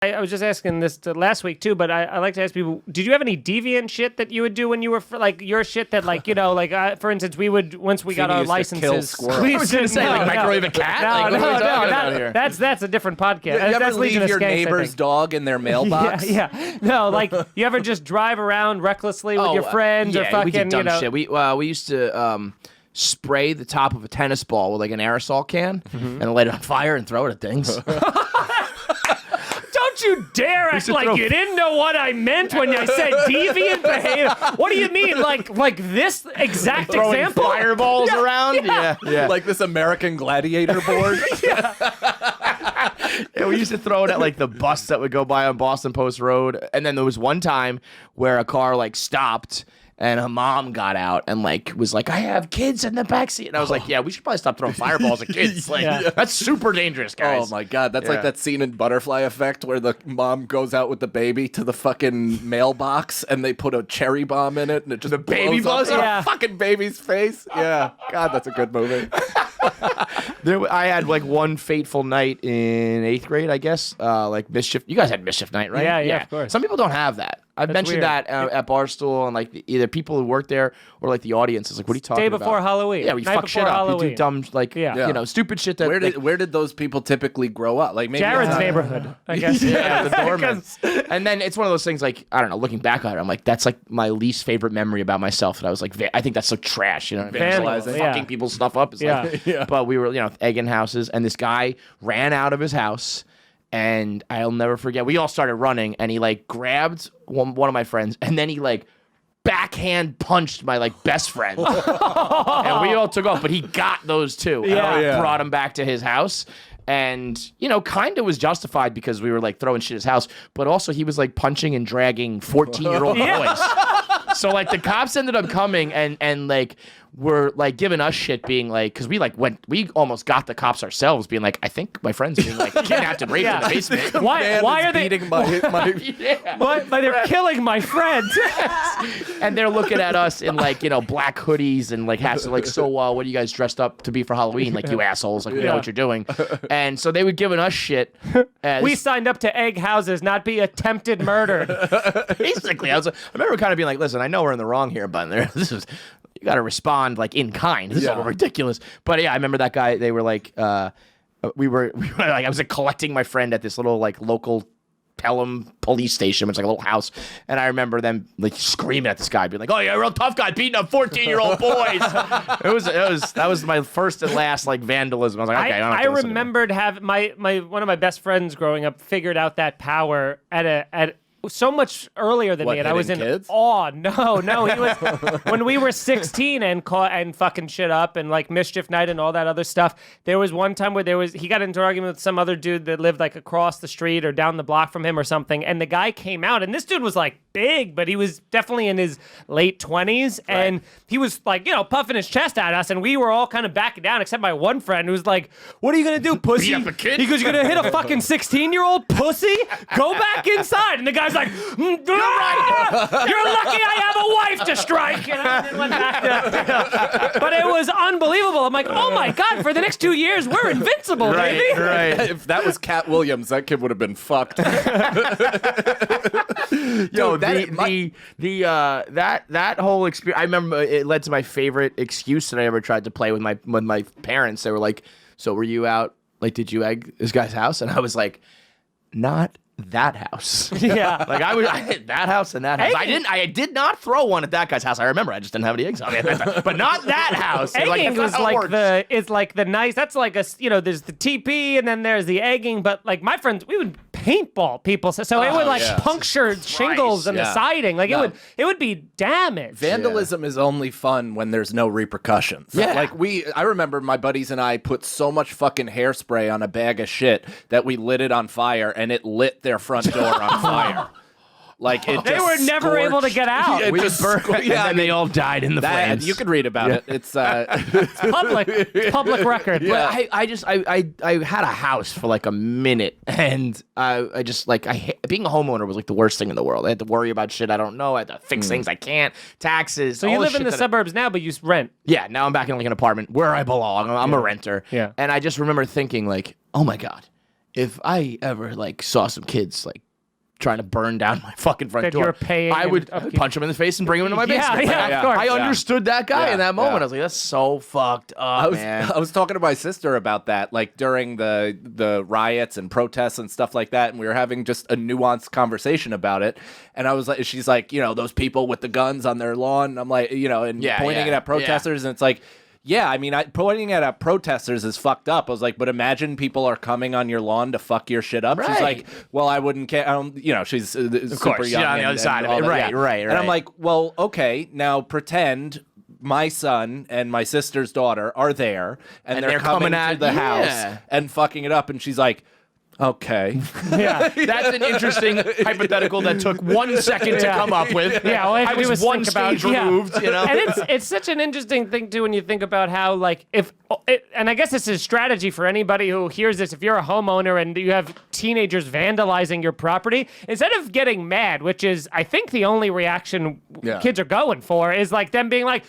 I was just asking this last week too, but I like to ask people: did you have any deviant shit that you would do when you were like your shit that like for instance, we would once we got our licenses. I was going to say microwave a cat. No, that's a different podcast. You that's ever leave Legion of your Skanks, neighbor's dog in their mailbox? Yeah. No, like you ever just drive around recklessly with your friends or fucking we did dumb shit. We used to spray the top of a tennis ball with like an aerosol can and light it on fire and throw it at things. Don't you dare act like you didn't know what I meant when I said deviant behavior. What do you mean? Like this exact Throwing example? fireballs around? Yeah. Like this American Gladiator board? Yeah, we used to throw it at like the bus that would go by on Boston Post Road. And then there was one time where a car like stopped and a mom got out and like was like, I have kids in the backseat. And I was like, yeah, we should probably stop throwing fireballs at kids. Like that's super dangerous, guys. Oh my God. That's like that scene in Butterfly Effect where the mom goes out with the baby to the fucking mailbox and they put a cherry bomb in it and it just blows up the fucking baby's face. Yeah. God, that's a good movie. I had like one fateful night in 8th grade, I guess. Like mischief. You guys had mischief night, right? Yeah, of course. Some people don't have that. I've mentioned that at Barstool and like either people who work there or like the audience is like, what are you talking about? Day before Halloween. Yeah, we fuck shit up. We do dumb like stupid shit that. Where did those people typically grow up? Like maybe Jared's neighborhood, I guess. Yeah, the doorman. And then it's one of those things like I don't know. Looking back on it, I'm like that's like my least favorite memory about myself. That I was like, I think that's so trash. You know, vandalizing, fucking people's stuff up. It's like, but we were egging houses, and this guy ran out of his house. And I'll never forget. We all started running, and he like grabbed one of my friends, and then he like backhand punched my like best friend, and we all took off. But he got those two. And brought him back to his house, and kind of was justified because we were like throwing shit at his house, but also he was like punching and dragging 14-year-old boys. So like the cops ended up coming and like were like giving us shit, being like, because we almost got the cops ourselves, being like, I think my friend's being like kidnapped and raped in the basement. Why are they beating my Why they're killing my friend? And they're looking at us in like black hoodies and like hats, like, so what are you guys dressed up to be for Halloween? Like, you assholes, like we know what you're doing. And so they were giving us shit. We signed up to egg houses, not be attempted murdered. Basically, I remember kind of being like, listen, I know we're in the wrong here, but you got to respond like in kind. This is a little ridiculous. But yeah, I remember that guy. They were like, we were like, I was like collecting my friend at this little like local Pelham police station. It's like a little house, and I remember them like screaming at this guy, being like, "Oh, you're a real tough guy beating up 14-year-old boys." That was my first and last like vandalism. I was like, okay, I remembered having my one of my best friends growing up figured out that power at so much earlier than me, and I was in awe. No, he was when we were 16 and fucking shit up and like mischief night and all that other stuff. There was one time where he got into an argument with some other dude that lived like across the street or down the block from him or something, and the guy came out, and this dude was like big, but he was definitely in his late 20s, and he was like puffing his chest at us, and we were all kind of backing down, except my one friend who was like, "What are you gonna do, pussy?" Beat up a kid? He goes, "You're gonna hit a fucking 16-year-old pussy? Go back inside." And the guy's like, "You're right. You're lucky I have a wife to strike." And I then went back to, but it was unbelievable. I'm like, oh my God, for the next 2 years, we're invincible, baby. Right. If that was Cat Williams, that kid would have been fucked. Yo, that whole experience, I remember it led to my favorite excuse that I ever tried to play with my parents. They were like, "So were you out? Like, did you egg this guy's house?" And I was like, "Not that house." Yeah. Like I hit that house and that house. I did not throw one at that guy's house. I remember I just didn't have any eggs on me at that time. But not that house. Egging was like the nice, that's like a, there's the TP and then there's the egging, but like my friends, we would paintball people. So it would like puncture shingles and the siding. Like it would be damaged. Vandalism is only fun when there's no repercussions. Yeah. Like I remember my buddies and I put so much fucking hairspray on a bag of shit that we lit it on fire and it lit their front door on fire. Like it they were never able to get out. And then they all died in the flames. You could read about it. It's public record. Yeah. But I had a house for like a minute, and I just like being a homeowner was like the worst thing in the world. I had to worry about shit I don't know. I had to fix things I can't. Taxes. So you live in the suburbs now, but you rent. Yeah, now I'm back in like an apartment where I belong. I'm a renter. Yeah. And I just remember thinking like, oh my God, if I ever like saw some kids like trying to burn down my fucking front door, I would punch him in the face and bring him into my basement. Of course. I understood that guy in that moment. I was like, that's so fucked up, man. I was talking to my sister about that, like during the riots and protests and stuff like that, and we were having just a nuanced conversation about it. And I was like, she's like, those people with the guns on their lawn. I'm like, and pointing it at protesters, and it's like, yeah, I mean, pointing at protesters is fucked up. I was like, but imagine people are coming on your lawn to fuck your shit up. She's like, well, I wouldn't care. She's super young. On the other side of it. Right. And I'm like, well, okay, now pretend my son and my sister's daughter are there, and they're coming to the house and fucking it up. And she's like, okay. Yeah. That's an interesting hypothetical that took 1 second to come up with. Yeah, all I was one stage removed, And it's such an interesting thing, too, when you think about how, like, and I guess this is strategy for anybody who hears this. If you're a homeowner and you have teenagers vandalizing your property, instead of getting mad, which is, I think, the only reaction kids are going for, is, like, them being like,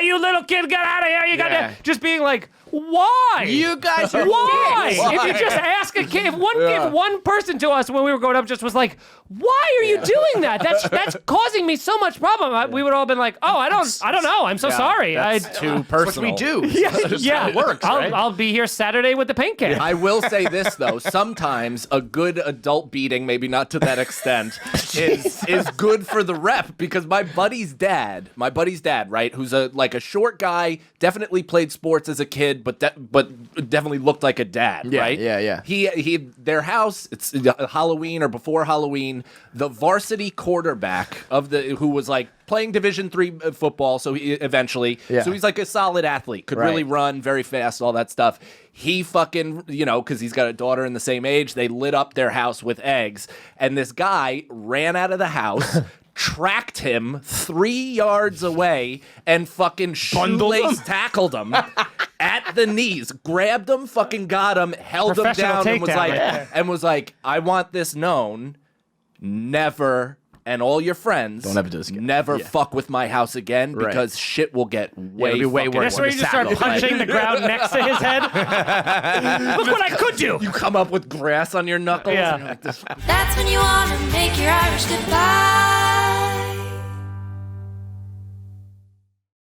you little kid, get out of here. You got to just being like, why? You guys are why? If you just ask a kid, if one person to us when we were growing up just was like, why are you doing that? That's causing me so much problem. We would all been like, I don't know. I'm so sorry. That's too personal. That's what we do. Yeah, it works. I'll be here Saturday with the paint can. I will say this though: sometimes a good adult beating, maybe not to that extent, is good for the rep. Because my buddy's dad, right, who's a short guy, definitely played sports as a kid, but definitely looked like a dad, right? Yeah. He their house, it's Halloween or before Halloween, the varsity quarterback who was like playing Division III football, so so he's like a solid athlete, could really run very fast, all that stuff. He fucking, because he's got a daughter in the same age, they lit up their house with eggs, and this guy ran out of the house, tracked him 3 yards away, and fucking shoelace tackled him at the knees, grabbed him, fucking got him, held him down, and was like, I want this known, never. And all your friends don't ever do this again. Never fuck with my house again because shit will get way worse. That's where you just start punching the ground next to his head. Look what I could do. You come up with grass on your knuckles. Yeah. And you're like this. That's when you want to make your Irish goodbye.